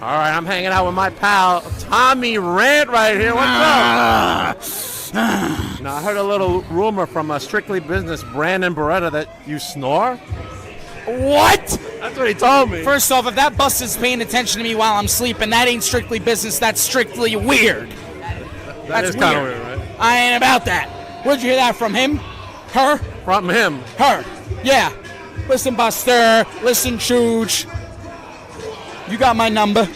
All right, I'm hanging out with my pal Tommy Rant right here. What's up? Now, I heard a little rumor from Strictly Business, Brandon Beretta, that you snore. What? That's what he told me. First off, if that bus is paying attention to me while I'm sleeping, that ain't strictly business. That's strictly weird. That's kind of weird, right? I ain't about that. Where'd you hear that from? Him? Her? From him. Her. Yeah. Listen, Buster. Listen, Chooch. You got my number.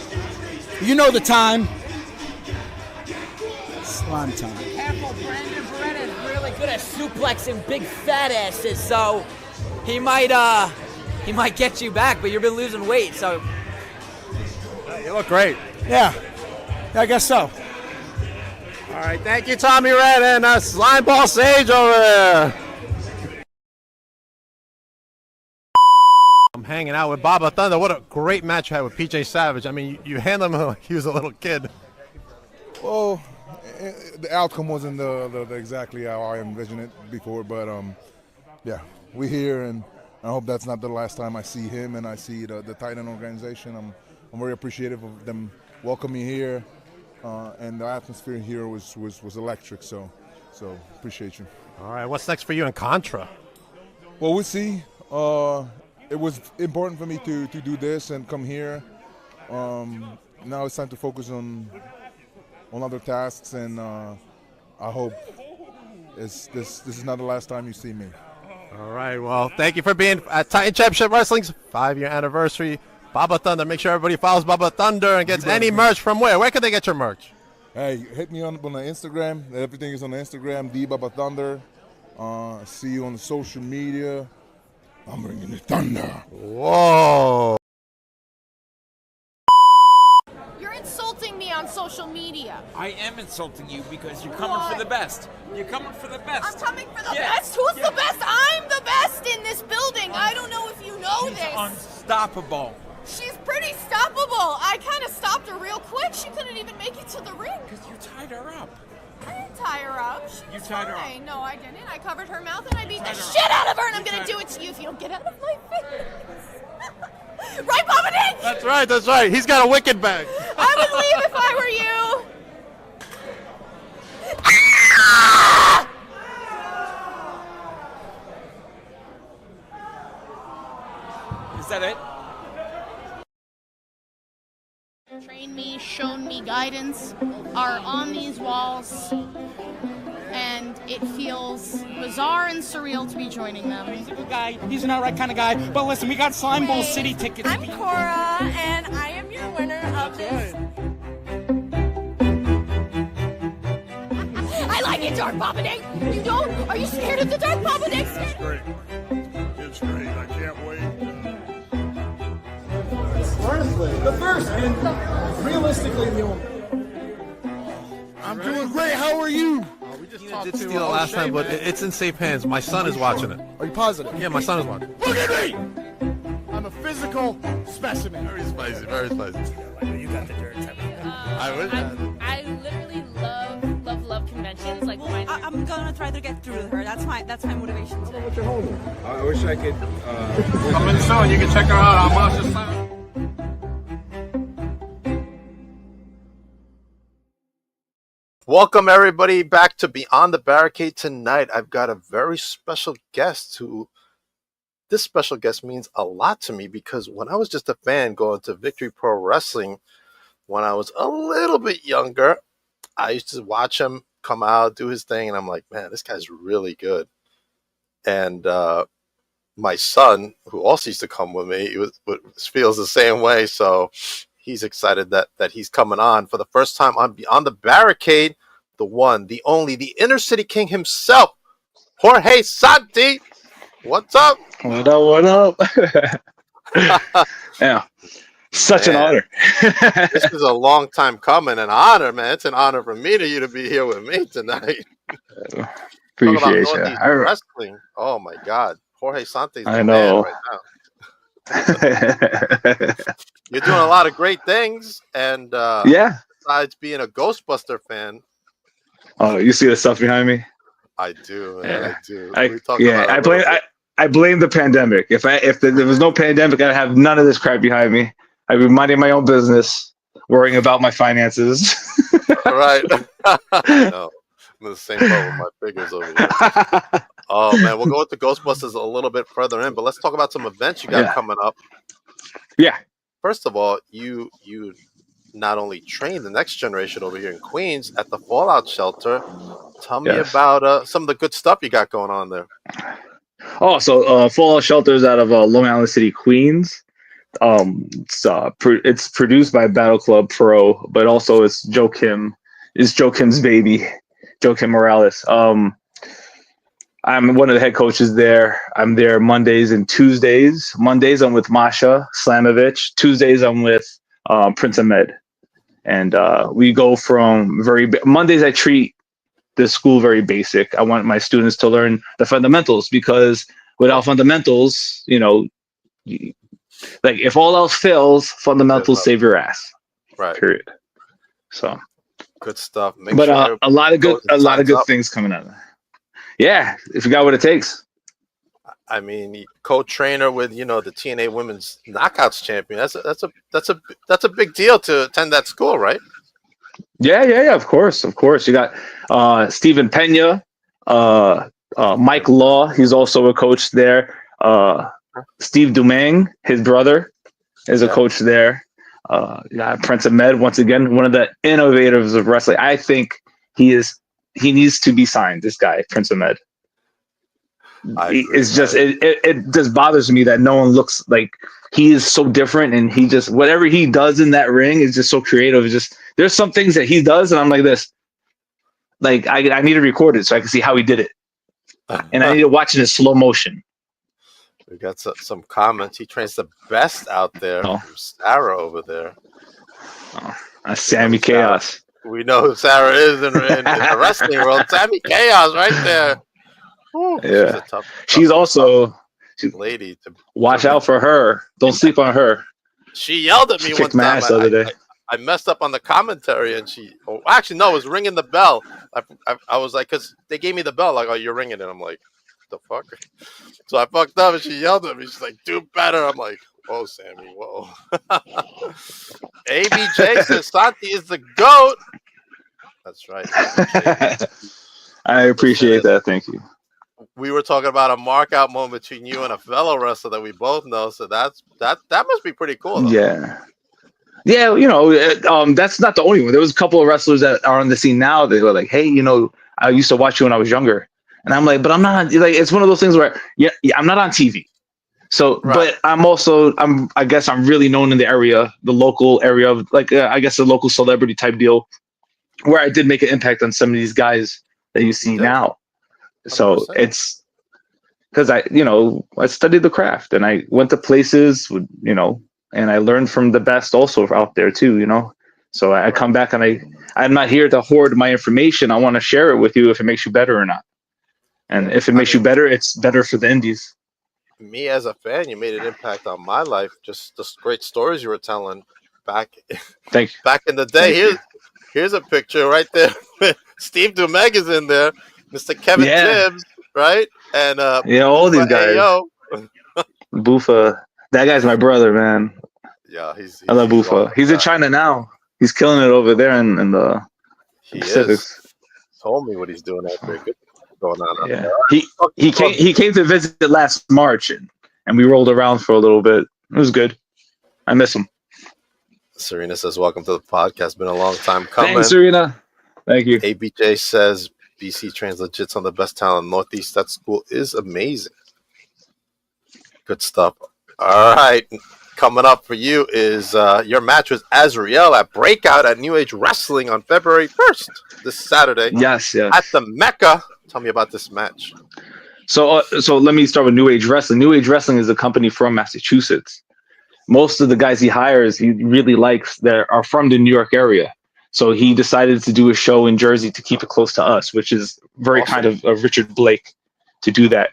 You know the time. Slime time. Careful, Brandon Beretta is really good at suplexing big fat asses, so he might get you back, but you've been losing weight, so. You look great. Yeah, I guess so. All right, thank you, Tommy Red, and Slimeball Sage over there. I'm hanging out with Baba Thunder. What a great match you had with PJ Savage. I mean, you handled him like he was a little kid. Well, the outcome wasn't the exactly how I envisioned it before, but yeah, we're here, and I hope that's not the last time I see him and I see the Titan organization. I'm very appreciative of them welcoming me here, and the atmosphere here was electric. So appreciate you. All right, what's next for you in Contra? Well, we'll see. It was important for me to do this and come here. Now it's time to focus on other tasks, and I hope this is not the last time you see me. All right, well, thank you for being at Titan Championship Wrestling's 5-year anniversary. Baba Thunder, make sure everybody follows Baba Thunder and gets any merch from where? Where can they get your merch? Hey, hit me on the Instagram. Everything is on the Instagram, Baba Thunder. See you on the social media. I'm bringing the thunder. Whoa. You're insulting me on social media. I am insulting you because you're coming for the best. You're coming for the best. I'm coming for the best? Who's the best? I'm the best in this building. I don't know if you know She's this. unstoppable. She's pretty stoppable. I kind of stopped her real quick. She couldn't even make it to the ring. Because you tied her up. I didn't tie her up. She You was tied her fine. up. No, I didn't. I covered her mouth and I beat the shit out of her, and I'm going to do it to you if you don't get out of my face. Right, Papa Nick? That's right, that's right. He's got a wicked bag. I would leave if I were you. Is that it? Trained me, shown me guidance, are on these walls, and it feels bizarre and surreal to be joining them. He's a good guy. He's an outright kind of guy. But listen, we got Slime Bowl City tickets. I'm Cora, and I am your winner of this. I like it, Dark Papa Nick. You don't? Are you scared of the Dark Papa Nick? It's great. It's great. I can't wait. The first and realistically the only. I'm doing great. How are you? We just did steal it last time, but it's in safe hands. My son is watching it. Are you positive? Yeah, my son is watching. Look at me! I'm a physical specimen. Very spicy, very spicy. You got the dirt. I literally love conventions. Like, I'm gonna try to get through her. That's my motivation. I wish I could. Coming soon. You can check her out on Monster Slam. Welcome everybody back to Beyond the Barricade tonight. I've got a very special guest this special guest means a lot to me because when I was just a fan going to Victory Pro Wrestling when I was a little bit younger, I used to watch him come out, do his thing, and I'm like, man, this guy's really good. And my son, who also used to come with me, feels the same way, so he's excited that he's coming on for the first time on Beyond the Barricade. The one, the only, the Inner City King himself, Jorge Santi. What's up? What up? Yeah, such an honor. This is a long time coming, an honor, man. It's an honor for me to be here with me tonight. Appreciate you. Wrestling. Oh my God, Jorge Santi's the know. man right now. You're doing a lot of great things, and yeah. Besides being a Ghostbuster fan. Oh, you see the stuff behind me? I do, man. Yeah. I do. I blame the pandemic. If there was no pandemic, I'd have none of this crap behind me. I'd be minding my own business, worrying about my finances. Right. No, I'm in the same boat with my figures over here. Oh man, we'll go with the Ghostbusters a little bit further in, but let's talk about some events you got coming up. Yeah. First of all, you not only train the next generation over here in Queens at the Fallout Shelter. Tell me about some of the good stuff you got going on there. Oh, so Fallout Shelter is out of Long Island City, Queens. It's produced by Battle Club Pro, but also it's Joe Kim. It's Joe Kim's baby, Joe Kim Morales. I'm one of the head coaches there. I'm there Mondays and Tuesdays. Mondays I'm with Masha Slamovich. Tuesdays I'm with Prince Ahmed. And we go from Mondays I treat the school very basic. I want my students to learn the fundamentals, because without fundamentals, like if all else fails, fundamentals save your ass. Right. Period. So good stuff. A lot of good things coming out of that. Yeah, if you got what it takes. I mean, co-trainer with the TNA Women's Knockouts champion. That's a big deal to attend that school, right? Yeah. Of course. You got Stephen Pena, Mike Law. He's also a coach there. Steve Dumang, his brother, is a coach there. Prince Ahmed, once again, one of the innovators of wrestling. I think he needs to be signed. This guy, Prince Ahmed. It just bothers me that no one looks like he is so different, and he just whatever he does in that ring is just so creative. It's just there's some things that he does, and I'm like this. Like I need to record it so I can see how he did it, and I need to watch it in slow motion. We got some comments. He trains the best out there. Sarah over there. That's Sammy Chaos. We know who Sarah is in the wrestling world. Sammy Chaos, right there. Ooh, yeah, she's also lady. Watch out for her. Don't sleep on her. She yelled at me one time. My ass the other day. I messed up on the commentary, and actually no, it was ringing the bell. I was like, because they gave me the bell, like, oh, you're ringing it. I'm like, the fuck? So I fucked up, and she yelled at me. She's like, do better. I'm like, whoa, Sammy, whoa. ABJ says Santi is the GOAT. That's right. I appreciate that. Thank you. We were talking about a mark-out moment between you and a fellow wrestler that we both know, so that must be pretty cool, though. Yeah, that's not the only one. There was a couple of wrestlers that are on the scene now that were like, hey, I used to watch you when I was younger. And I'm like, but I'm not, like, it's one of those things where, I'm not on TV. So, right. But I guess I'm really known in the area, the local area of, like, I guess a local celebrity type deal, where I did make an impact on some of these guys that you see now. So 100%. It's because I studied the craft, and I went to places, and I learned from the best also out there too, So I come back, and I'm not here to hoard my information. I want to share it with you if it makes you better or not. And if it makes you better, it's better for the indies. Me as a fan, you made an impact on my life. Just the great stories you were telling back in the day. Here's a picture right there. Steve Dumeg is in there. Mr. Kevin Tibbs, right? And all these guys. Bufa. That guy's my brother, man. Yeah, I love Bufa. He's in China now. He's killing it over there in the Pacifics. He told me what he's doing out there. Good going on. Yeah. He came to visit last March, and we rolled around for a little bit. It was good. I miss him. Serena says, welcome to the podcast. Been a long time coming. Thanks, Serena. Thank you. ABJ says, BC trains legit some of the best talent in the Northeast. That school is amazing. Good stuff. All right. Coming up for you is your match with Azrael at Breakout at New Age Wrestling on February 1st, this Saturday. Yes. At the Mecca. Tell me about this match. So let me start with New Age Wrestling. New Age Wrestling is a company from Massachusetts. Most of the guys he hires, he really likes that are from the New York area. So he decided to do a show in Jersey to keep it close to us, which is very kind of Richard Blake to do that.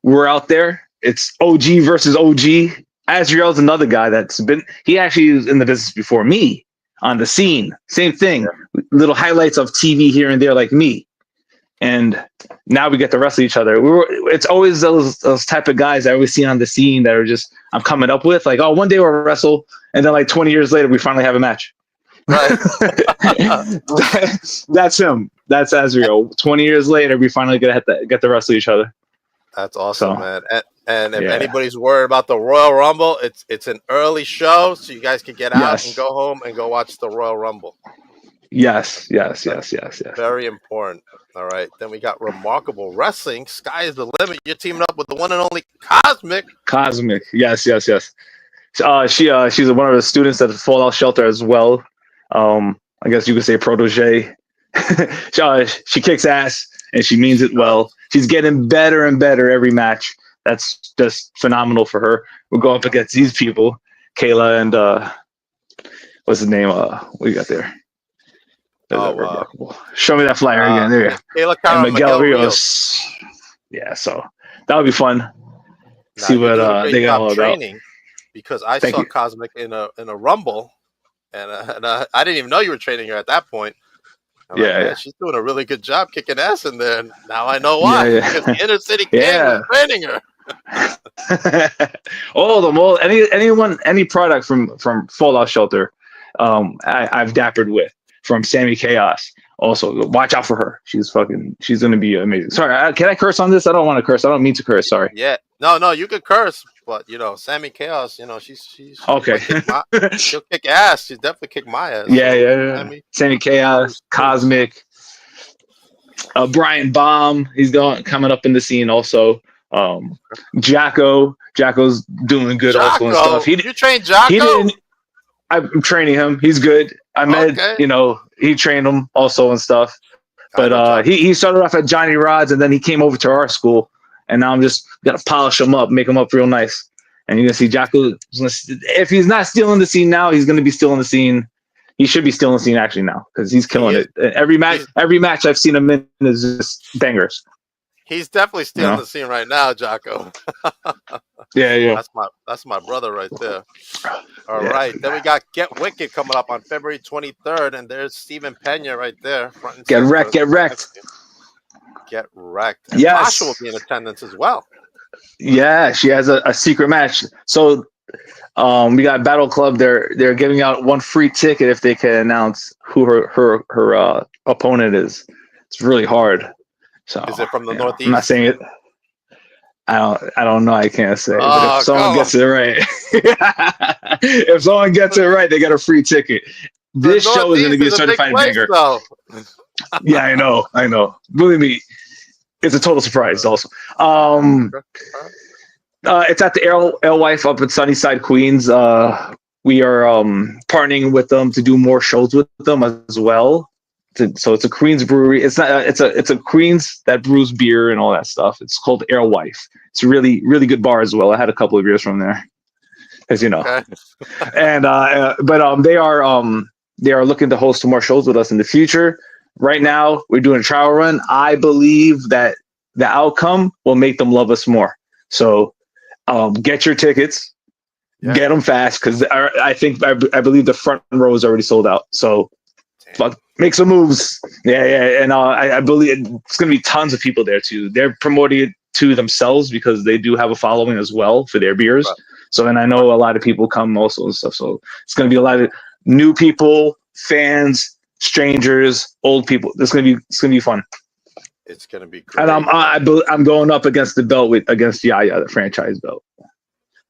We're out there. It's OG versus OG. Azrael's another guy he actually was in the business before me on the scene. Same thing. Yeah. Little highlights of TV here and there like me. and now we get to wrestle each other. It's always those type of guys I always see on the scene that are just I'm coming up with like, oh, one day we'll wrestle, and then like 20 years later we finally have a match. Right. That's him. That's Azrael. 20 years later, we finally get to wrestle each other. That's awesome, So, man. And if anybody's worried about the Royal Rumble, it's an early show, so you guys can get out and go home and go watch the Royal Rumble. Yes. Very important. All right. Then we got Remarkable Wrestling. Sky is the limit. You're teaming up with the one and only Cosmic. Yes. She's one of the students at the Fallout Shelter as well. I guess you could say protege. She kicks ass and she means it well. She's getting better and better every match. That's just phenomenal for her. We'll go up against these people, Kayla and what's his name? What you got there? Remarkable. Show me that flyer again. There you go. Kayla and Miguel Rios. Yeah, so that would be fun. See what they got all about. Because I saw Cosmic in a Rumble, and I didn't even know you were training her at that point. Like, she's doing a really good job kicking ass in there. And now I know why. Because the Inner City King was training her. All of them, any product from Fallout Shelter, I've dappered with. From Sammy Chaos. Also, watch out for her. She's gonna be amazing. Sorry, can I curse on this? I don't want to curse. I don't mean to curse. Sorry. Yeah, no, you could curse, but Sammy Chaos, she's okay. She'll kick ass. She'll definitely kick my ass. Yeah. Sammy Chaos, Cosmic, Brian Baum. He's coming up in the scene also. Jacko's doing good also and stuff. You trained Jacko? I'm training him. He's good. I met, he trained him also and stuff. But he started off at Johnny Rod's and then he came over to our school. And now I'm just going to polish him up, make him up real nice. And you're going to see Jacko. If he's not stealing the scene now, he's going to be stealing the scene. He should be stealing the scene actually now because he's killing it. Every match I've seen him in is just bangers. He's definitely stealing the scene right now, Jocko. Yeah. That's my brother right there. All right. Then we got Get Wicked coming up on February 23rd, and there's Steven Pena right there. Get wrecked. Get wrecked. And Masha will be in attendance as well. Yeah, she has a secret match. So we got Battle Club. They're giving out one free ticket if they can announce who her opponent is. It's really hard. So is it from the Northeast? I'm not saying it. I don't know. I can't say. But if someone gets it right, if someone gets it right, they get a free ticket. This show is going to be a certified banger. Yeah, I know. Believe me, it's a total surprise. Also, it's at the Alewife up in Sunnyside, Queens. We are partnering with them to do more shows with them as well. So it's a Queens brewery. It's a Queens that brews beer and all that stuff. It's called Alewife. It's a really, really good bar as well. I had a couple of beers from there, as you know. Okay. And but they are looking to host some more shows with us in the future. Right now, we're doing a trial run. I believe that the outcome will make them love us more. So get your tickets, get them fast because I believe the front row is already sold out. So. Make some moves. Yeah. And I believe it's going to be tons of people there too. They're promoting it to themselves because they do have a following as well for their beers. Right. So, and I know a lot of people come also and stuff. So it's going to be a lot of new people, fans, strangers, old people. It's going to be fun. It's going to be great. And I'm going up against the belt against Yaya, the franchise belt.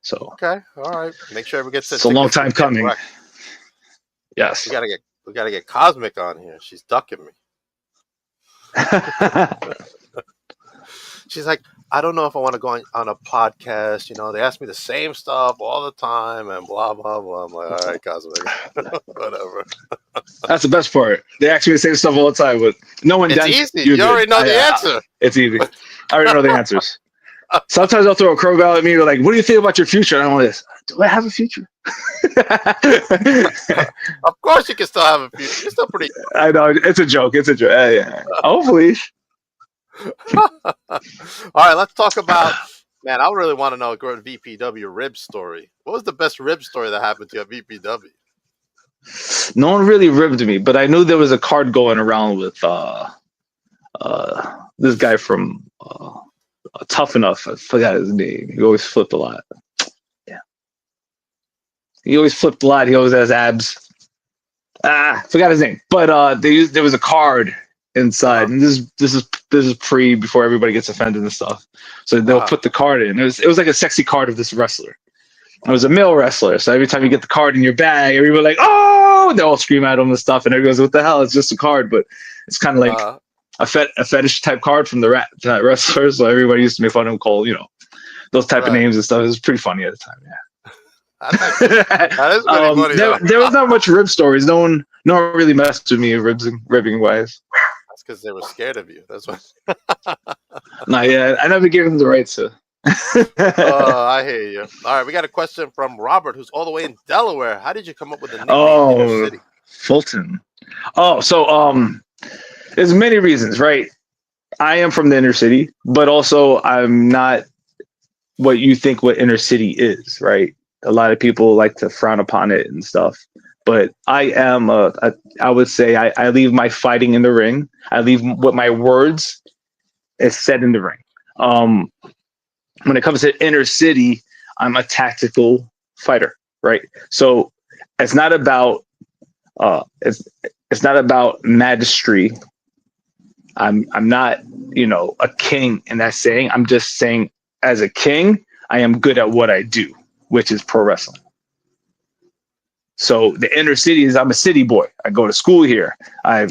So. Okay. All right. Make sure we get it's a long time coming. Right. Yes. We gotta get Cosmic on here. She's ducking me. She's like, I don't know if I want to go on a podcast. They ask me the same stuff all the time and blah, blah, blah. I'm like, all right, Cosmic. Whatever. That's the best part. They ask me the same stuff all the time, but no one does. It's easy. You already know the answer. It's easy. I already know the answers. Sometimes they'll throw a curveball at me. They're like, what do you think about your future? And I'm like, do I have a future? Of course you can still have a future. You're still pretty good. I know. It's a joke. Yeah. Hopefully. All right, let's talk about, man, I really want to know a good VPW rib story. What was the best rib story that happened to you at VPW? No one really ribbed me, but I knew there was a card going around with this guy from Tough Enough. I forgot his name. He always flipped a lot. Yeah, he always flipped a lot. He always has abs. Forgot his name. But there was a card inside, and this is before everybody gets offended and stuff. So they'll put the card in. It was like a sexy card of this wrestler. It was a male wrestler, so every time you get the card in your bag, everybody like, oh, they all scream at him and stuff, and everybody goes, what the hell? It's just a card, but it's kind of like a fetish type card from the wrestler. So everybody used to make fun of him, call those type of names and stuff. It was pretty funny at the time, yeah. That is pretty funny. There was not much rib stories. No one really messed with me ribbing wise. That's because they were scared of you. That's why. Nah, yeah, I never gave them the right to. Oh, I hear you. All right, we got a question from Robert, who's all the way in Delaware. How did you come up with the nickname Inner City? Fulton. Oh, so there's many reasons, right? I am from the inner city, but also I'm not what you think what inner city is, right? A lot of people like to frown upon it and stuff, but I am I would say I leave my fighting in the ring. I leave what my words is said in the ring. When it comes to inner city, I'm a tactical fighter, right? So it's not about it's not about magistry. I'm not, a king in that saying. I'm just saying as a king, I am good at what I do, which is pro wrestling. So the inner city is I'm a city boy. I go to school here. I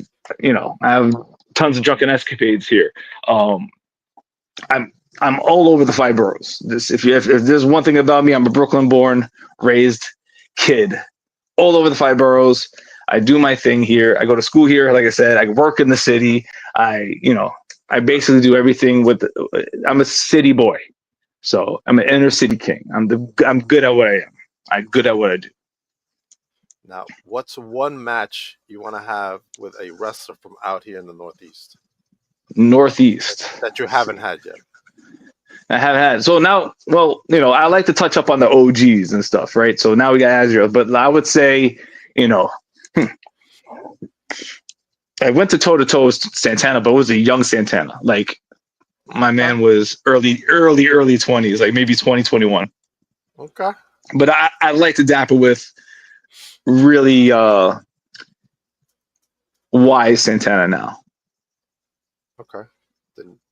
have tons of drunken escapades here. I'm all over the 5 boroughs. If there's one thing about me, I'm a Brooklyn-born, raised kid, all over the 5 boroughs. I do my thing here. I go to school here. Like I said, I work in the city. I basically do everything I'm a city boy. So I'm an inner city king. I'm good at what I am. I'm good at what I do. Now, what's one match you want to have with a wrestler from out here in the Northeast? Northeast. That you haven't had yet. I haven't had. So now, I like to touch up on the OGs and stuff, right? So now we got Azrael, but I would say, I went to toe-to-toe with Santana, but it was a young Santana. Like, my man was early 20s, like maybe 2021. Okay. But I like to dapper with really wise Santana now. Okay.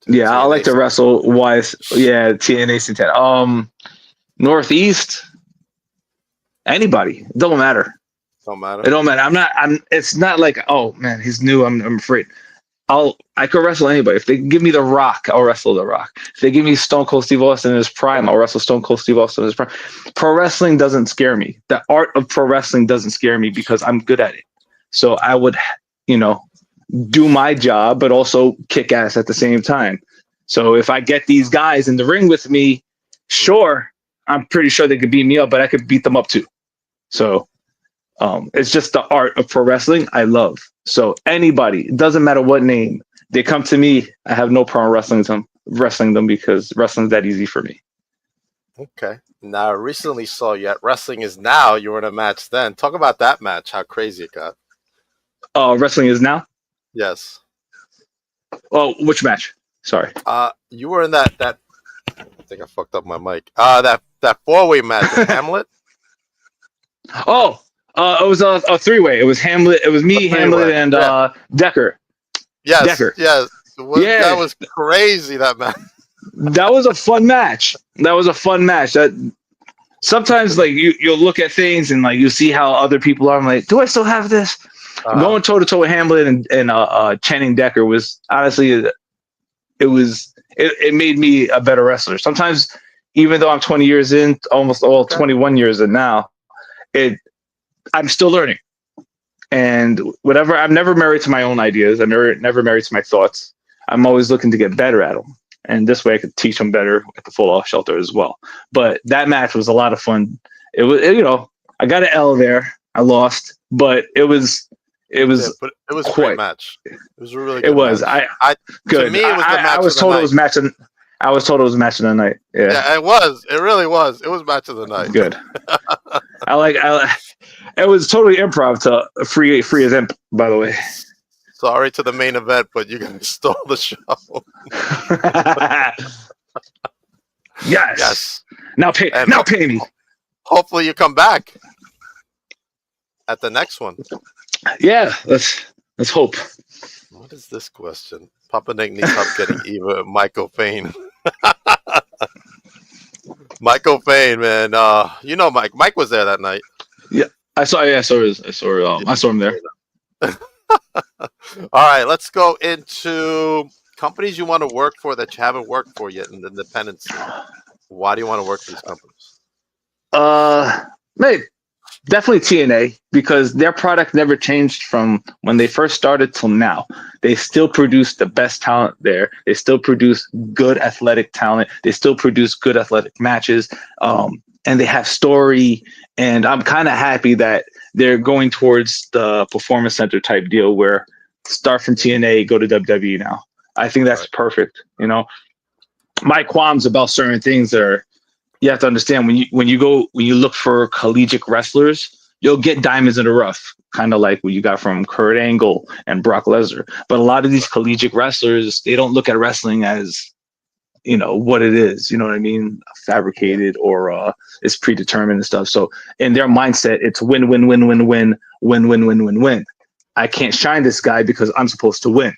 Yeah, I like to wrestle wise. Yeah, TNA Santana. Northeast, anybody. It don't matter. Don't matter. It don't matter. It's not like, oh man, he's new. I'm afraid. I could wrestle anybody. If they give me The Rock, I'll wrestle The Rock. If they give me Stone Cold Steve Austin in his prime, I'll wrestle Stone Cold Steve Austin in his prime. Pro wrestling doesn't scare me. The art of pro wrestling doesn't scare me because I'm good at it. So I would, do my job, but also kick ass at the same time. So if I get these guys in the ring with me, sure, I'm pretty sure they could beat me up, but I could beat them up too. So it's just the art of pro wrestling I love. So anybody, it doesn't matter what name, they come to me, I have no problem wrestling them because wrestling's that easy for me. Okay. Now, I recently saw you at Wrestling Is Now. You were in a match then. Talk about that match, how crazy it got. Wrestling Is Now? Yes. Oh, which match? Sorry. You were in that I think I fucked up my mic. That 4-way match with Hamlet. Oh, it was a 3-way. It was Hamlet. It was me, Hamlet, and Decker. Yes. Decker. Yes. That was crazy. That match. That was a fun match. That sometimes like you'll look at things and like you see how other people are. I'm like, do I still have this? Going toe to toe with Hamlet and Channing Decker was honestly, it made me a better wrestler. Sometimes, even though I'm 20 years in, almost 21 years in now, I'm still learning. And whatever, I'm never married to my own ideas. I'm never married to my thoughts. I'm always looking to get better at them. And this way I could teach them better at the Full Off Shelter as well. But that match was a lot of fun. It was, I got an L there. I lost, but it was but it was a great match. It was a really good It was. match. Good. To me, it was the match I was told it was match of the the night. Yeah, it was. It really was. It was match of the night. Good. It was totally improv to free as imp, by the way. Sorry to the main event, but you guys stole the show. Yes. Yes. Now pay me. Hopefully you come back at the next one. Yeah, let's hope. What is this question? Papa Nick needs help getting Eva Michael Payne. Michael Payne, man. You know Mike. Mike was there that night. Yeah, I saw him there. All right, let's go into companies you want to work for that you haven't worked for yet in the independent scene. Why do you want to work for these companies? Maybe definitely TNA, because their product never changed from when they first started till now. They still produce the best talent there. They still produce good athletic talent. They still produce good athletic matches. And they have story. And I'm kind of happy that they're going towards the performance center type deal where start from TNA, go to WWE now. I think that's perfect. You know, my qualms about certain things are, you have to understand when you look for collegiate wrestlers, you'll get diamonds in the rough, kind of like what you got from Kurt Angle and Brock Lesnar. But a lot of these collegiate wrestlers, they don't look at wrestling as, you know, what it is. You know what I mean? Fabricated or it's predetermined and stuff. So in their mindset, it's win, win, win, win, win, win, win, win, win, win. I can't shine this guy because I'm supposed to win.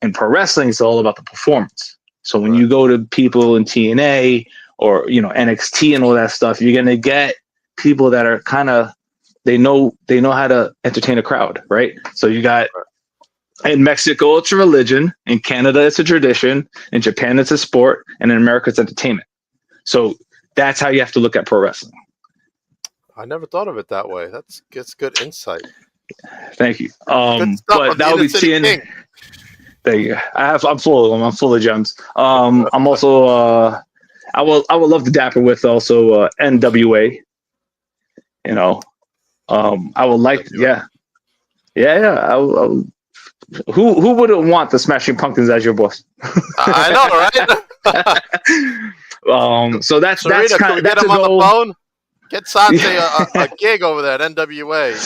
And pro wrestling is all about the performance. So when you go to people in TNA or, you know, NXT and all that stuff, you're gonna get people that are kind of, they know how to entertain a crowd, right? So you got, in Mexico it's a religion, in Canada it's a tradition, in Japan it's a sport, and in America it's entertainment. So that's how you have to look at pro wrestling. I never thought of it that way. That's good insight. Thank you. But that would be TNA. Thank you. I'm full of gems. I'm also I would love to dapper with also NWA. You know, I would like, yeah. Who wouldn't want the Smashing Pumpkins as your boss? I know, right? So that's Sarita, kind of, get that's him a on goal. the phone. Get Santi a gig over there at NWA.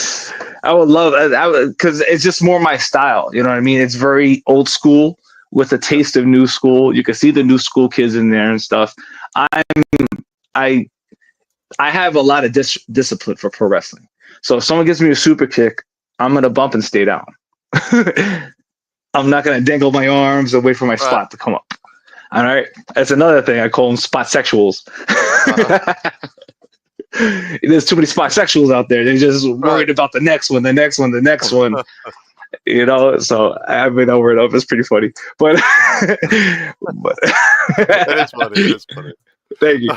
I would love it because it's just more my style. You know what I mean? It's very old school with a taste of new school. You can see the new school kids in there and stuff. I have a lot of discipline for pro wrestling. So if someone gives me a super kick, I'm gonna bump and stay down. I'm not gonna dangle my arms and wait for my spot to come up. All right, that's another thing. I call them spot sexuals. There's too many spot sexuals out there. They're just worried about the next one. You know, so I've been over it up. It's pretty funny, but It is funny. Thank you.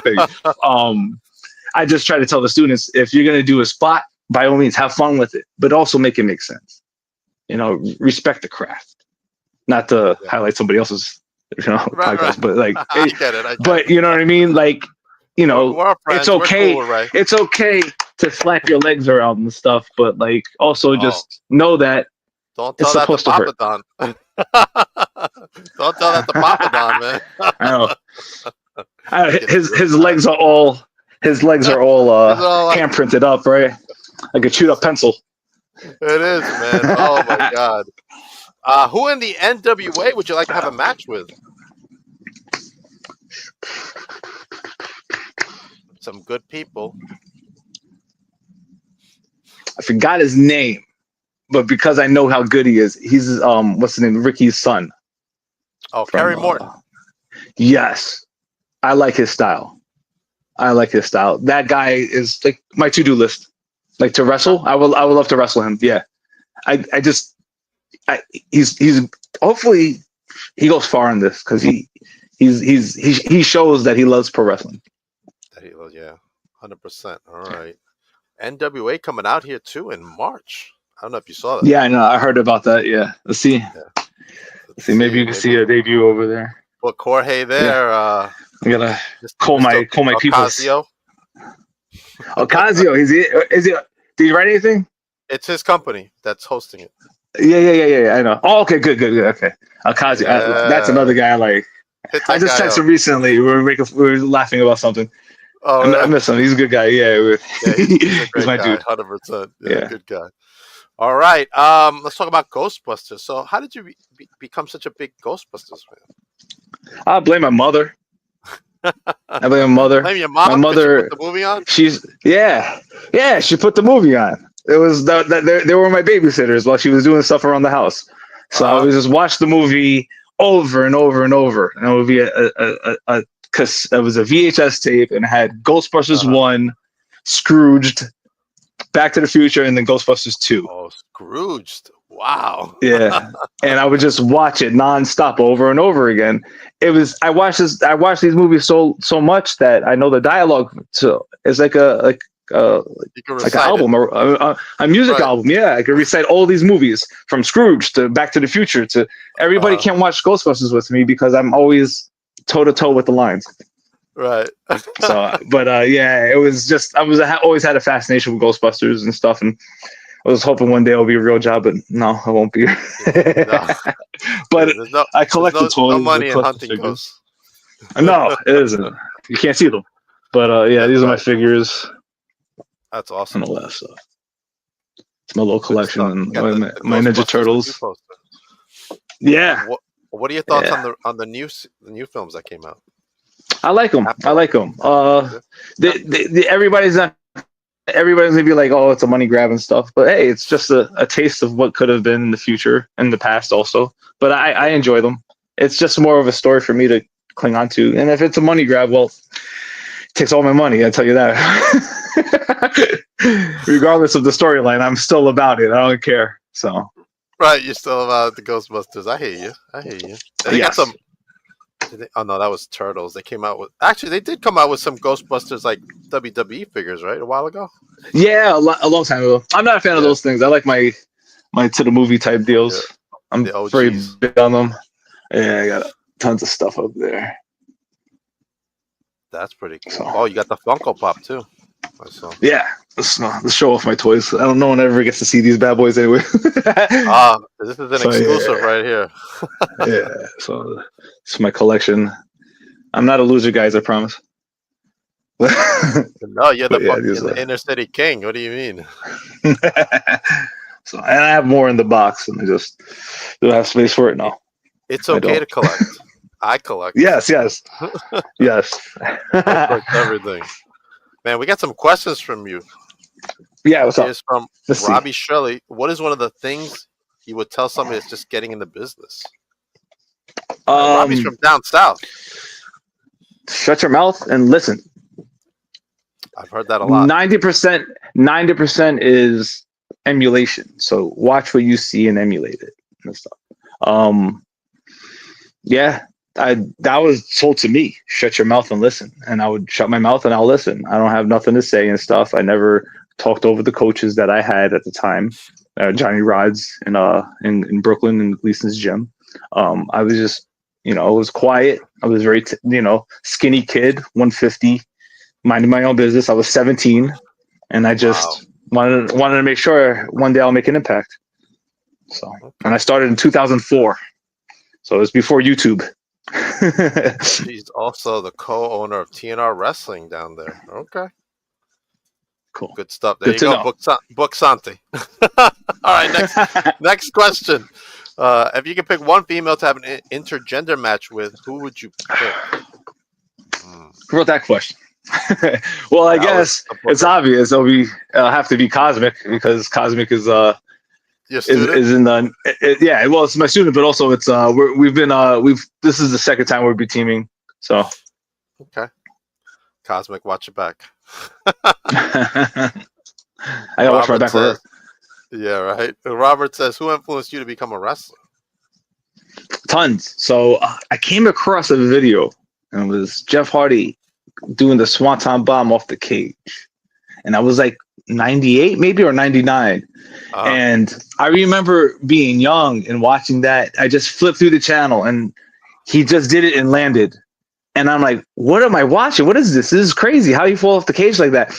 I just try to tell the students, if you're gonna do a spot, by all means, have fun with it, but also make it make sense. You know, respect the craft, not to highlight somebody else's, podcast, but like, I get it. But you know what I mean? Like, you know, it's okay. Cool, It's okay to slap your legs around and stuff, but like, also just know that don't tell that to Papa Don. Don't tell that to Papa Don, man. I know. His legs are all hand printed up, right? Like a chewed up pencil. It is, man. Oh my God. Who in the NWA would you like to have a match with? Some good people. I forgot his name, but because I know how good he is, he's what's his name? Ricky's son. Oh, Kerry Morton. Yes, I like his style. That guy is like my to-do list. Like to wrestle, I would love to wrestle him. Yeah, he's hopefully he goes far in this because he shows that he loves pro wrestling. Yeah, 100%. All right, NWA coming out here too in March. I don't know if you saw that. Yeah, I know. I heard about that. Yeah, let's see. Let's see. Maybe you can see a debut over there. Well, Jorge there. I gotta call my people. Ocasio, is he? Did he write anything? It's his company that's hosting it. Yeah. I know. Oh, okay, good. Okay, Ocasio. That's another guy I like. I just texted him recently. We were laughing about something. Oh, really? I miss him. He's a good guy. Yeah, he's my guy, dude. 100%. Yeah, good guy. All right. Let's talk about Ghostbusters. So, how did you become such a big Ghostbusters I blame my mother. I blame my mother. Blame your My mom because she put mother, the movie on. yeah. She put the movie on. It was they were my babysitters while she was doing stuff around the house. So I Uh would just watch the movie over and over and over, and it would be because it was a VHS tape and it had Ghostbusters huh. 1, Scrooged, Back to the Future, and then Ghostbusters 2. Oh, Scrooged! Wow. Yeah, and I would just watch it nonstop over and over again. I watched these movies so much that I know the dialogue. So it's like You can like an recite it. album, or a music Right. album. Yeah, I could recite all these movies from Scrooge to Back to the Future to everybody. Uh, Can't watch Ghostbusters with me because I'm always toe to toe with the lines. right. So, but yeah, it was just always had a fascination with Ghostbusters and stuff, and I was hoping one day it'll be a real job, but no, it won't be. No. But There's no, I collect the there's no toys, money I in collect the hunting figures. ghosts. No, it isn't. You can't see them. But yeah, these are my Right. figures That's and awesome. all that stuff. It's my little Good collection stuff. and You got the my Ninja Ghostbusters Turtles. 2 poster. Yeah, What are your thoughts yeah. on the new films that came out? I like them. I like them. Everybody's gonna be like, oh, it's a money grab and stuff. But hey, it's just a taste of what could have been in the future and the past also. But I enjoy them. It's just more of a story for me to cling on to. And if it's a money grab, well, it takes all my money. I tell you that. Regardless of the storyline, I'm still about it. I don't care. So Right, you're still about the Ghostbusters. I hear you. They got yes. some. Oh no, that was Turtles. They came out with. Actually, they did come out with some Ghostbusters like WWE figures, right? A while ago. Yeah, a long time ago. I'm not a fan of those things. I like my to the movie type deals. Yeah, I'm the very OGs. big on them. Yeah, I got tons of stuff up there. That's pretty cool. So Oh, you got the Funko Pop too. I saw. yeah, let's show off my toys. I don't know one ever gets to see these bad boys anyway. This is an So, exclusive yeah. right here. Yeah, so it's my collection. I'm not a loser, guys. I promise. No, you're But yeah, the inner city king. What do you mean? So and I have more in the box, and I just don't have space for it now. It's I okay don't. to collect. I collect. Yes. Yes. I collect everything. Man, we got some questions from you. Yeah, what's up? Here's from Let's see. Robbie Shirley. What is one of the things you would tell somebody that's just getting in the business? Robbie's from down south. Shut your mouth and listen. I've heard that a lot. 90% is emulation. So watch what you see and emulate it and stuff. Yeah, that was told to me. Shut your mouth and listen, and I would shut my mouth and I'll listen. I don't have nothing to say and stuff. I never talked over the coaches that I had at the time, Johnny Rods in Brooklyn in Gleason's gym. I was just, I was quiet. I was very, skinny kid, 150, minding my own business. I was 17, and I just wanted to make sure one day I'll make an impact. So, and I started in 2004, so it was before YouTube. He's also the co-owner of TNR Wrestling down there. Okay. Cool. Good stuff. There Good you to go. know. Book Santi. All right, next question. If you could pick one female to have an intergender match with, who would you pick? Who wrote that question? Well, I guess it's obvious. It'll have to be Cosmic, because Cosmic is Your student? is in the yeah. Well, it's my student, but also it's this is the second time we'll be teaming. So Okay. Cosmic, watch your back. I gotta watch my back for her. Yeah, right. Robert says, who influenced you to become a wrestler? Tons. So I came across a video, and it was Jeff Hardy doing the Swanton Bomb off the cage, and I was like 98 maybe or 99. And I remember being young and watching that. I just flipped through the channel and he just did it and landed. And I'm like, what am I watching? What is this? This is crazy. How you fall off the cage like that?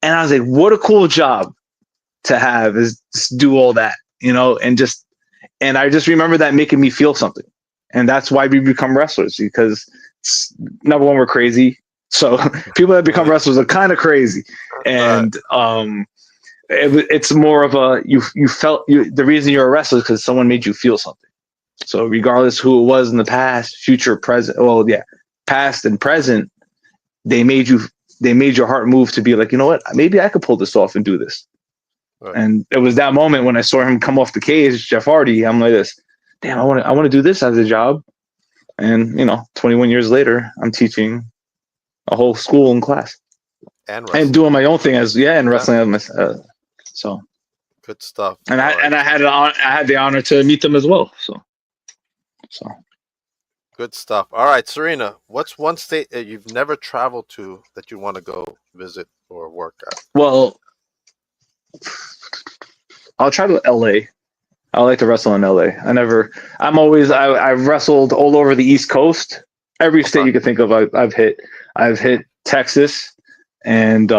And I was like, what a cool job to have, is just do all that, and I just remember that making me feel something. And that's why we become wrestlers, because number one, we're crazy. So people that become wrestlers are kind of crazy. And it's more of a you felt the reason you're a wrestler is because someone made you feel something. So regardless who it was in the past, future, present, well, yeah, past and present, they made your heart move to be like, you know what, maybe I could pull this off and do this. Right. And it was that moment when I saw him come off the cage, Jeff Hardy. I'm like this, damn, I want to do this as a job. And 21 years later, I'm teaching a whole school and class And and wrestling. doing my own thing and wrestling as my so. Good stuff. And All right. I had the honor to meet them as well. So. Good stuff. All right, Serena, what's one state that you've never traveled to that you want to go visit or work at? Well, I'll try to LA. I like to wrestle in LA. I've wrestled all over the East Coast. Every state you can think of, I've hit. I've hit Texas and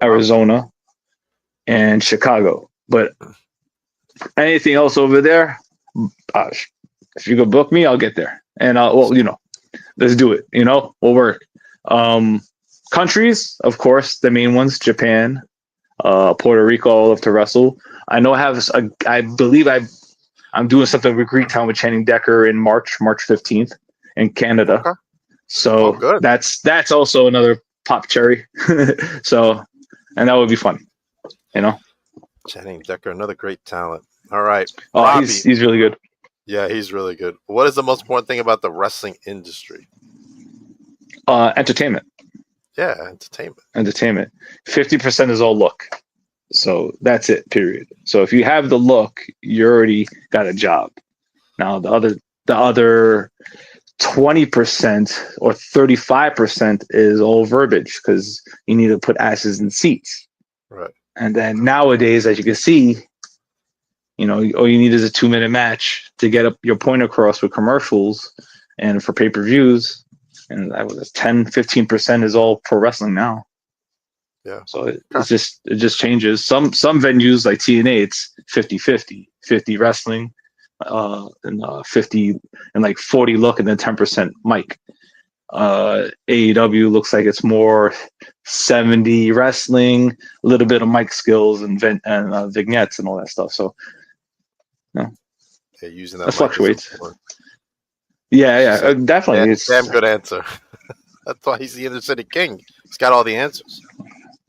Arizona and Chicago. But anything else over there, if you could book me, I'll get there. And let's do it. We'll work. Countries, of course, the main ones: Japan, Puerto Rico. I love to wrestle. I know I believe I'm doing something with Greek Town with Channing Decker in March 15th in Canada. Okay. So good. that's also another pop cherry. So, and that would be fun. Channing Decker, another great talent. All right. Oh, Robbie. he's really good. Yeah, he's really good. What is the most important thing about the wrestling industry? Entertainment. Yeah, entertainment. 50% is all look. So that's it, period. So if you have the look, you already got a job. Now the other 20% or 35% is all verbiage because you need to put asses in seats. Right. And then nowadays, as you can see, all you need is a 2-minute match to get up your point across with commercials and for pay-per-views. And that was 10-15% is all pro wrestling now. Yeah. So it just changes. Some venues like TNA, it's 50-50, 50 wrestling, and 50 and like 40 look and then 10% mic. AEW looks like it's more 70 wrestling, a little bit of mic skills and vignettes and all that stuff. So Yeah, using that fluctuates. Yeah, definitely. It's damn good answer. That's why he's the Inner City King. He's got all the answers.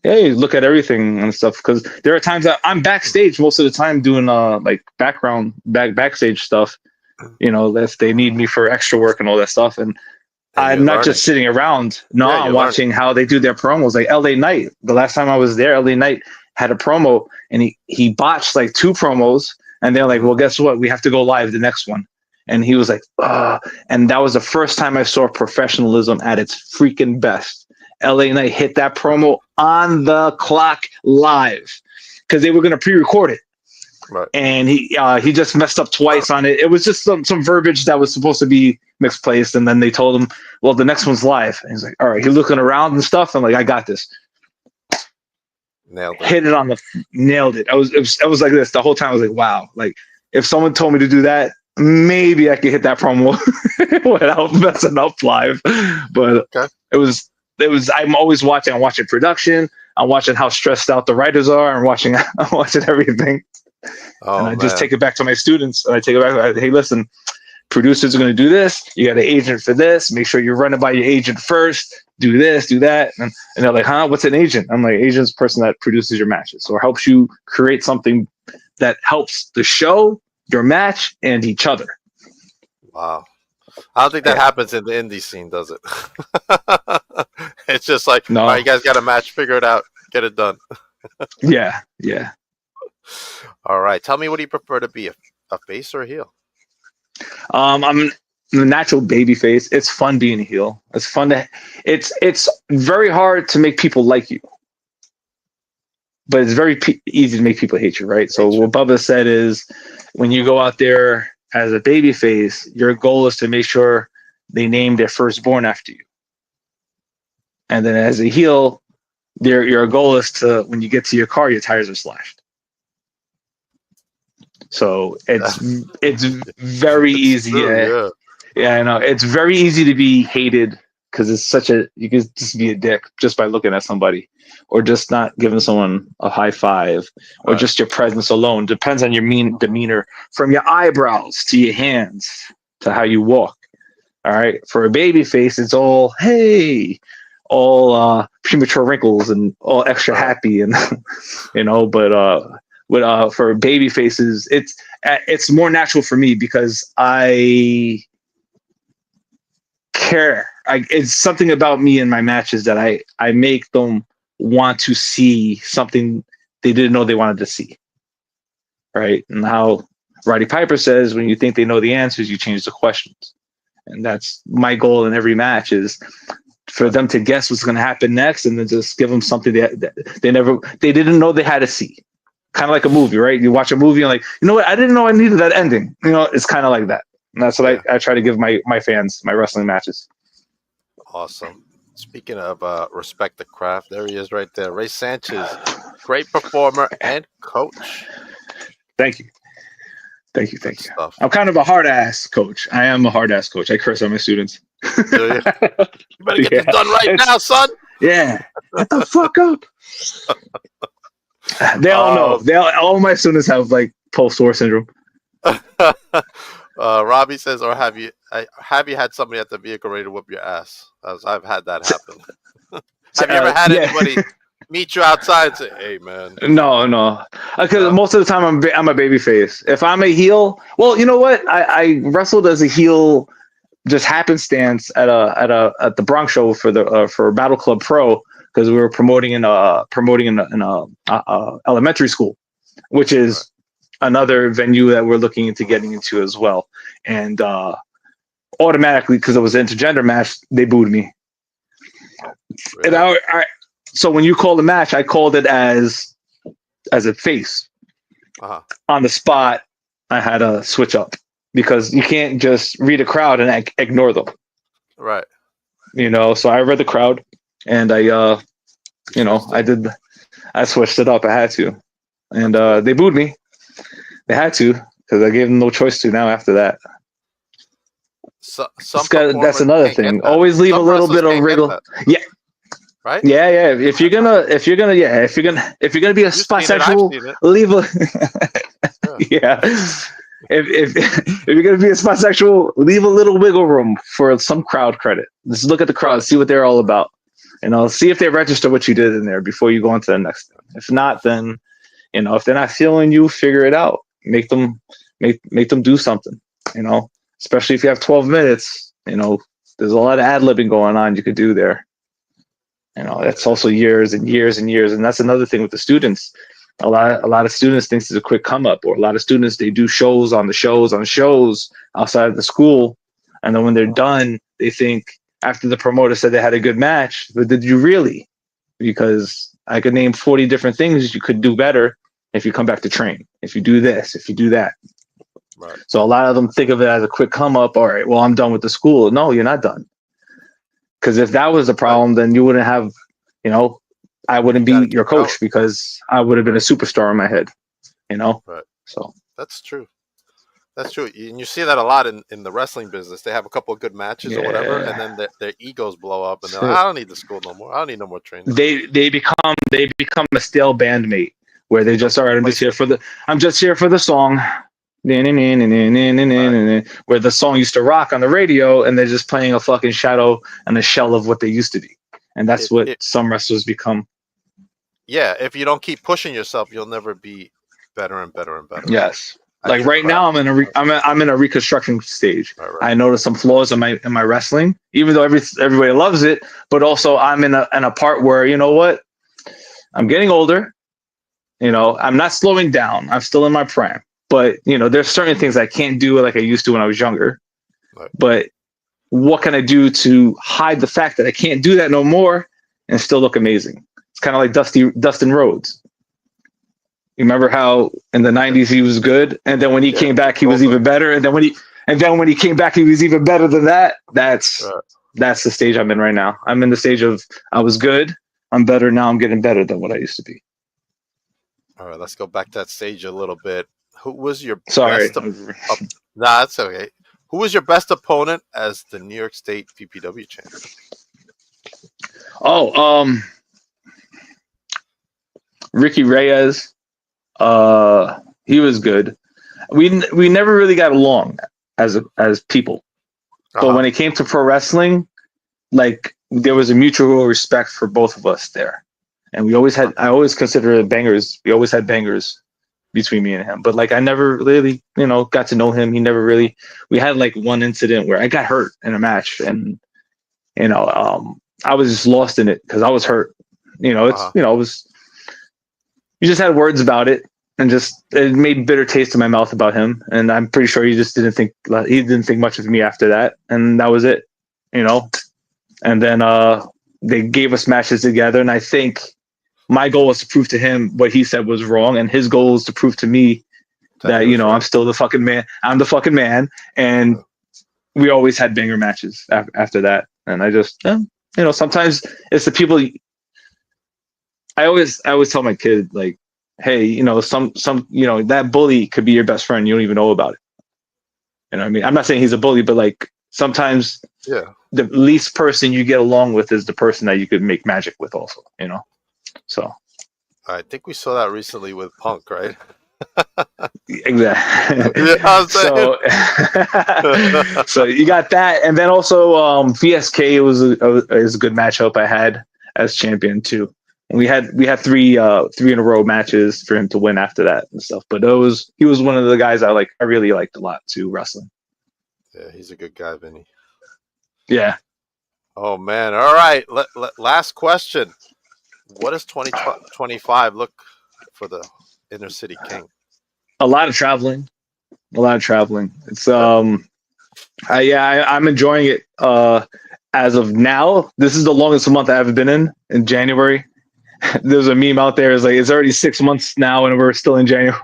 Yeah, you look at everything and stuff because there are times that I'm backstage most of the time doing like backstage stuff. If they need me for extra work and all that stuff, and I'm not just sitting around. No, I'm watching how they do their promos. Like LA Knight, the last time I was there, LA Knight had a promo and he botched like 2 promos, and they're like, "Well, guess what? We have to go live the next one." And he was like, and that was the first time I saw professionalism at its freaking best. LA Knight hit that promo on the clock live because they were going to pre-record it. Right. And he just messed up twice on it. It was just some verbiage that was supposed to be misplaced. And then they told him, well, the next one's live. And he's like, all right, he's looking around and stuff. I'm like, I got this. Nailed it. Hit it nailed it. I was like this the whole time. I was like, wow. Like if someone told me to do that, maybe I could hit that promo without messing up live. But it was, I'm always watching. I'm watching production. I'm watching how stressed out the writers are. I'm watching everything. And I just take it back to my students. And I take it back. Hey, listen, producers are going to do this. You got an agent for this. Make sure you run it by your agent first. Do this, do that. And they're like, huh? What's an agent? I'm like, agent's the person that produces your matches or helps you create something that helps the show, your match, and each other. Wow. I don't think that happens in the indie scene, does it? It's just like, no. All right, you guys got a match, figure it out, get it done. Yeah. All right. Tell me, what do you prefer to be, a face or a heel? I'm a natural baby face. It's fun being a heel. It's fun it's very hard to make people like you. But it's very easy to make people hate you, right? So what Bubba said is when you go out there as a baby face, your goal is to make sure they name their firstborn after you. And then as a heel, your goal is to, when you get to your car, your tires are slashed. So it's very easy. True, yeah, I know. It's very easy to be hated because it's such a, you can just be a dick just by looking at somebody, or just not giving someone a high five, or Right. just your presence alone. Depends on your demeanor, from your eyebrows to your hands to how you walk. All right. For a baby face, it's all, hey, all premature wrinkles and all extra Right. happy, and but for baby faces, it's more natural for me because I care. It's something about me in my matches that I make them want to see something they didn't know they wanted to see. Right. And how Roddy Piper says, when you think they know the answers, you change the questions. And that's my goal in every match, is for them to guess what's going to happen next, and then just give them something they didn't know they had to see. Kind of like a movie, right? You watch a movie and like, you know what? I didn't know I needed that ending. You know, it's kind of like that. And that's what I try to give my fans, my wrestling matches. Awesome. Speaking of respect the craft, there he is right there. Ray Sanchez, great performer and coach. Thank you. Thank you. Good stuff. I'm kind of a hard ass coach. I am a hard ass coach. I curse on my students. Do you? You better get this done right now, son. Yeah. Get the fuck up. They all know. All my students have like post-war syndrome. Robbie says, or have you had somebody at the vehicle ready to whip your ass? As I've had that happen. Have you ever had anybody meet you outside and say, "Hey, man"? No. Because most of the time I'm a baby face. If I'm a heel, well, you know what? I wrestled as a heel, just happenstance at the Bronx show for Battle Club Pro, because we were promoting in a elementary school, which is another venue that we're looking into getting into as well. And automatically, because it was an intergender match, they booed me. Really? And so when you call the match, I called it as a face. On the spot, I had to switch up, because you can't just read a crowd and ignore them. Right. You know, so I read the crowd, and I switched it up. I had to. And they booed me. They had to, because I gave them no choice to now after that. That's another thing. Always leave a little bit of wriggle. Yeah. Right? Yeah. If you're gonna be a spot sexual, leave a yeah. If you're gonna be a spot sexual, leave a little wiggle room for some crowd credit. Just look at the crowd, see what they're all about. See if they register what you did in there before you go on to the next thing. If not, then if they're not feeling you, figure it out. Make them do something. Especially if you have 12 minutes. There's a lot of ad-libbing going on you could do there. That's also years and years and years. And that's another thing with the students. A lot of students think it's a quick come up, or a lot of students, they do shows on shows outside of the school. And then when they're done, they think, after the promoter said they had a good match, but did you really? Because I could name 40 different things you could do better if you come back to train, if you do this, if you do that. Right. So a lot of them think of it as a quick come up. All right, well, I'm done with the school. No, you're not done. Because if that was the problem, then you wouldn't have, I wouldn't be your coach, because I would have been a superstar in my head, Right. So that's true. That's true. And you see that a lot in the wrestling business. They have a couple of good matches or whatever, and then their egos blow up, and they're like, I don't need the school no more. I don't need no more training. They become a stale bandmate, where they just, all right, I'm just here for the song. Where the song used to rock on the radio, and they're just playing a fucking shadow and a shell of what they used to be. And that's what some wrestlers become. Yeah, if you don't keep pushing yourself, you'll never be better and better and better. Yes. Like right now, I'm in a reconstruction stage. Right. I noticed some flaws in my wrestling, even though everybody loves it. But also, I'm in a part where, you know what, I'm getting older. I'm not slowing down. I'm still in my prime. But there's certain things I can't do like I used to when I was younger. Right. But what can I do to hide the fact that I can't do that no more and still look amazing? It's kind of like Dustin Rhodes. You remember how in the 90s he was good, and then when he came back, he was even better, and then when he came back, he was even better than that. That's the stage I'm in right now. I'm in the stage of, I was good, I'm better now, I'm getting better than what I used to be. All right, let's go back to that stage a little bit. Who was your best? That's okay. Who was your best opponent as the New York State PPW champion? Oh, Ricky Reyes. He was good. We never really got along as people, but when it came to pro wrestling, like there was a mutual respect for both of us there, and we always had. I always consider it bangers. We always had bangers between me and him, but like I never really, got to know him. He never really. We had like one incident where I got hurt in a match, and I was just lost in it because I was hurt. It was. You just had words about it, and just it made bitter taste in my mouth about him. And I'm pretty sure he just didn't think much of me after that, and that was it. And then they gave us matches together, and I think my goal was to prove to him what he said was wrong, and his goal was to prove to me that I'm still the fucking man. I'm the fucking man, and we always had banger matches after that. And I just, sometimes it's the people. I always tell my kid, like, hey, some that bully could be your best friend. You don't even know about it. You know what I mean? I'm not saying he's a bully, but like sometimes the least person you get along with is the person that you could make magic with also, So I think we saw that recently with Punk, right? Exactly. So so you got that, and then also VSK is a good matchup I had as champion too. And we had three in a row matches for him to win after that and stuff. But he was one of the guys I really liked a lot too wrestling. Yeah, he's a good guy, Vinny. Yeah. Oh man! All right, last question. What does 2025 look for the Inner City King? A lot of traveling. It's I'm enjoying it. As of now, this is the longest month I ever been in January. There's a meme out there. It's like it's already 6 months now, and we're still in January.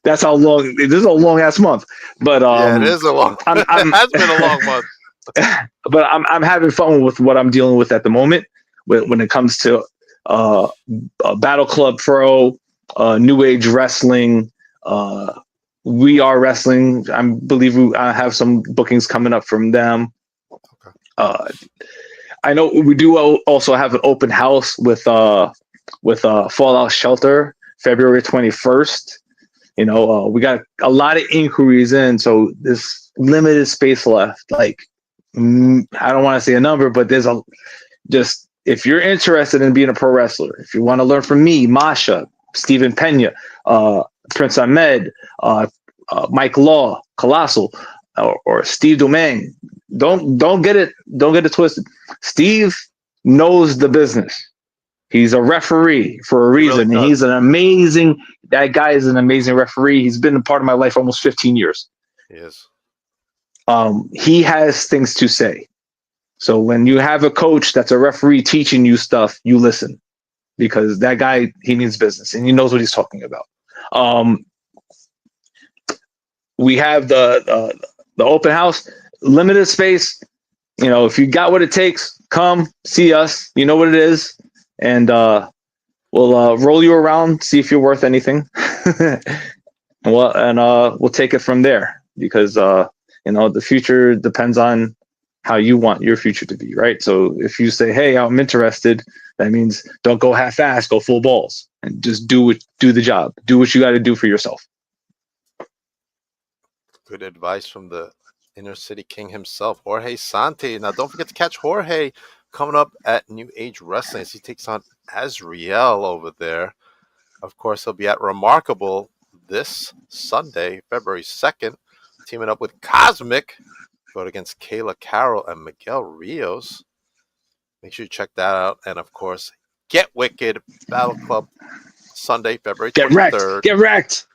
That's how long. This is a long ass month. But it is a long. It has been a long month. But I'm having fun with what I'm dealing with at the moment. When it comes to Battle Club Pro, New Age Wrestling, We Are Wrestling. I believe I have some bookings coming up from them. Okay. I know we do also have an open house with Fallout Shelter, February 21st. We got a lot of inquiries in, so there's limited space left. Like, I don't want to say a number, but there's if you're interested in being a pro wrestler, if you want to learn from me, Masha, Stephen Pena, Prince Ahmed, Mike Law, Colossal, or Steve Domingue, don't get it twisted. Steve knows the business. He's a referee for a reason. Really, and that guy is an amazing referee. He's been a part of my life almost 15 years. He is. He has things to say. So when you have a coach that's a referee teaching you stuff, you listen, because that guy, he means business and he knows what he's talking about. We have the open house, limited space. If you got what it takes, come see us. You know what it is, and we'll roll you around, see if you're worth anything. We'll take it from there, because the future depends on how you want your future to be, right? So if you say, hey, I'm interested, that means don't go half-ass, go full balls, and just do the job. Do what you got to do for yourself. Good advice from the Inner City King himself, Jorge Santi. Now, don't forget to catch Jorge coming up at New Age Wrestling as he takes on Azriel over there. Of course, he'll be at Remarkable this Sunday, February 2nd, teaming up with Cosmic. Go against Kayla Carroll and Miguel Rios. Make sure you check that out. And of course, Get Wicked Battle Club Sunday, February 23rd. Get wrecked.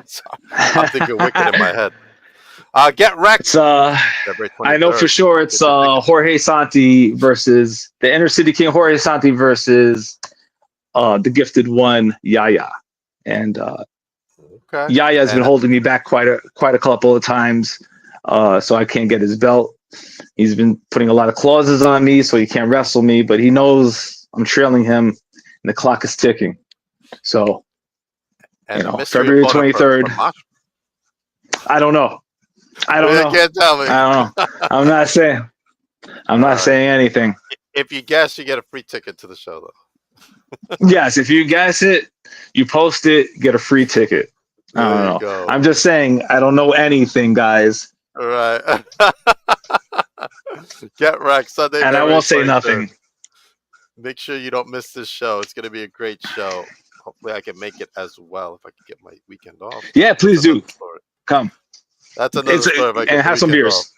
Sorry, I'm thinking Wicked in my head. Get Wrecked. February 23rd. I know for sure it's Jorge Santi versus the Inner City King. Jorge Santi versus the Gifted One, Yaya. And Yaya has been holding me back quite a couple of times. So I can't get his belt. He's been putting a lot of clauses on me, so he can't wrestle me, but he knows I'm trailing him and the clock is ticking. So, February 23rd. I don't know. You can't tell me. I don't know. I'm not saying. I'm not saying anything. If you guess, you get a free ticket to the show, though. Yes, if you guess it, you post it, get a free ticket. I don't There you know. go. I'm just saying I don't know anything, guys. All right. Get wrecked Sunday, And I February won't say 23rd. nothing. Make sure you don't miss this show. It's going to be a great show. Hopefully, I can make it as well if I can get my weekend off. Yeah, please do. Come. That's another story. If I get And the have some weekend beers.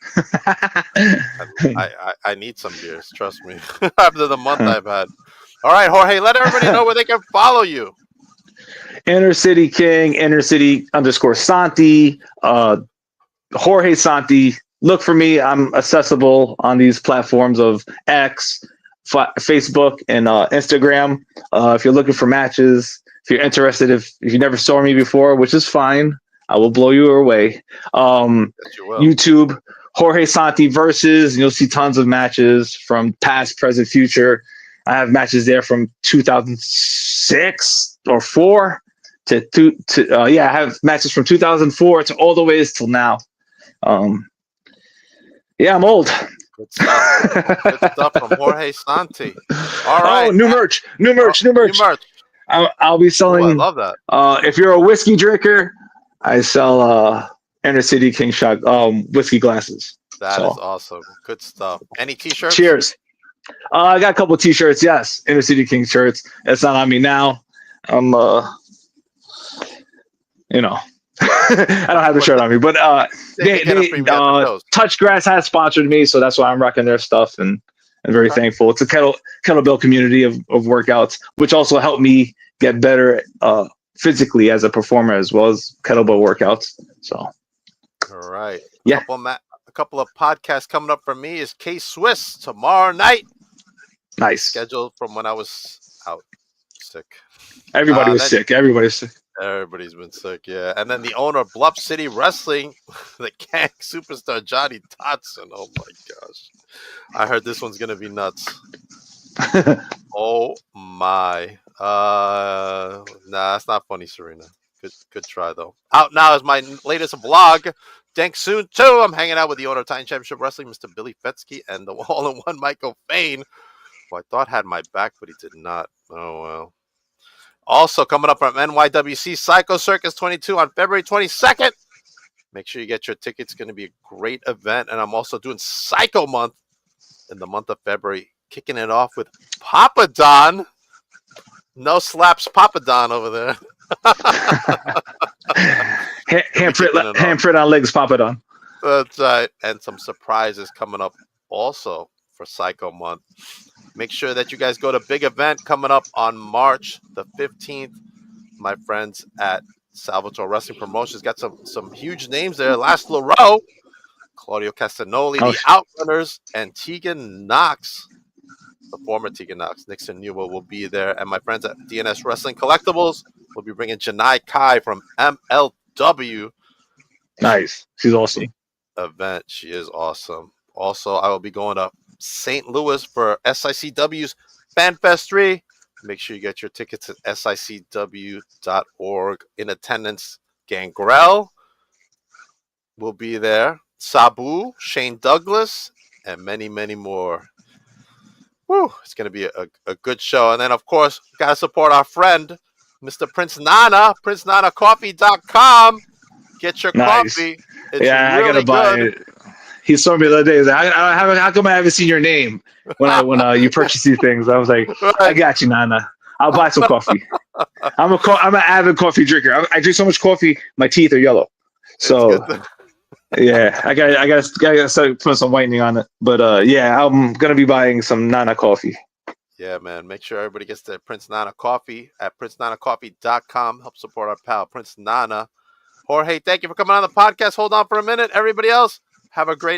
off. I need some beers. Trust me. After the month I've had. All right, Jorge. Let everybody know where they can follow you. Inner City King, Inner City _ Santi, Jorge Santi. Look for me. I'm accessible on these platforms of X, Facebook, and Instagram. If you're looking for matches, if you're interested, if you never saw me before, which is fine, I will blow you away. Yes, you will. YouTube, Jorge Santi versus, and you'll see tons of matches from past, present, future. I have matches there from 2006 or 4 I have matches from 2004 to all the ways till now. Yeah, I'm old. Good stuff. Good stuff from Jorge Santi. All right. Oh, new merch. I'll be selling. Ooh, I love that. If you're a whiskey drinker, I sell Inner City King shot whiskey glasses. That is awesome. Good stuff. Any t-shirts? Cheers. I got a couple of t-shirts. Yes, Inner City King shirts. It's not on me now. I'm I don't have the shirt on me, but Touch Grass has sponsored me, so that's why I'm rocking their stuff, and I'm very thankful. It's a kettlebell community of workouts, which also helped me get better physically as a performer as well as kettlebell workouts. So, all right, yeah. A couple of podcasts coming up for me is K-Swiss tomorrow night. Nice. Scheduled from when I was out sick. Everybody was sick. Everybody's sick. Everybody's been sick, yeah. And then the owner of Bluff City Wrestling, the Gang superstar Johnny Dotson. Oh my gosh. I heard this one's gonna be nuts. Oh my. Nah, that's not funny, Serena. Good try though. Out now is my latest vlog. Dank soon too. I'm hanging out with the owner of Titan Championship Wrestling, Mr. Billy Fetsky, and the all-in-one Michael Fain, who I thought had my back, but he did not. Oh well. Also coming up from NYWC Psycho Circus 22 on February 22nd. Make sure you get your tickets. It's going to be a great event. And I'm also doing Psycho Month in the month of February, kicking it off with Papa Don. No slaps Papa Don over there. Handprint on legs, Papa Don. That's right. And some surprises coming up also for Psycho Month. Make sure that you guys go to big event coming up on March the 15th. My friends at Salvatore Wrestling Promotions got some huge names there. Laszlo Rowe, Claudio Castagnoli, the Outrunners, and Tegan Knox, the former Tegan Knox. Nixon Newell will be there. And my friends at DNS Wrestling Collectibles will be bringing Janai Kai from MLW. Nice. She's awesome. Event. She is awesome. Also, I will be going to St. Louis for SICW's FanFest 3. Make sure you get your tickets at sicw.org. In attendance, Gangrel will be there, Sabu, Shane Douglas, and many, many more. Woo! It's going to be a good show. And then, of course, got to support our friend, Mr. Prince Nana, PrinceNanaCoffee.com. Get your coffee. It's really I got to buy it. He saw me the other day. He's like, how come I haven't seen your name when you purchase these things? I was like, I got you, Nana. I'll buy some coffee. I'm an avid coffee drinker. I drink so much coffee, my teeth are yellow. So, yeah, I got to start putting some whitening on it. But yeah, I'm gonna be buying some Nana coffee. Yeah, man. Make sure everybody gets their Prince Nana coffee at PrinceNanaCoffee.com. Help support our pal Prince Nana. Jorge, thank you for coming on the podcast. Hold on for a minute, everybody else. Have a great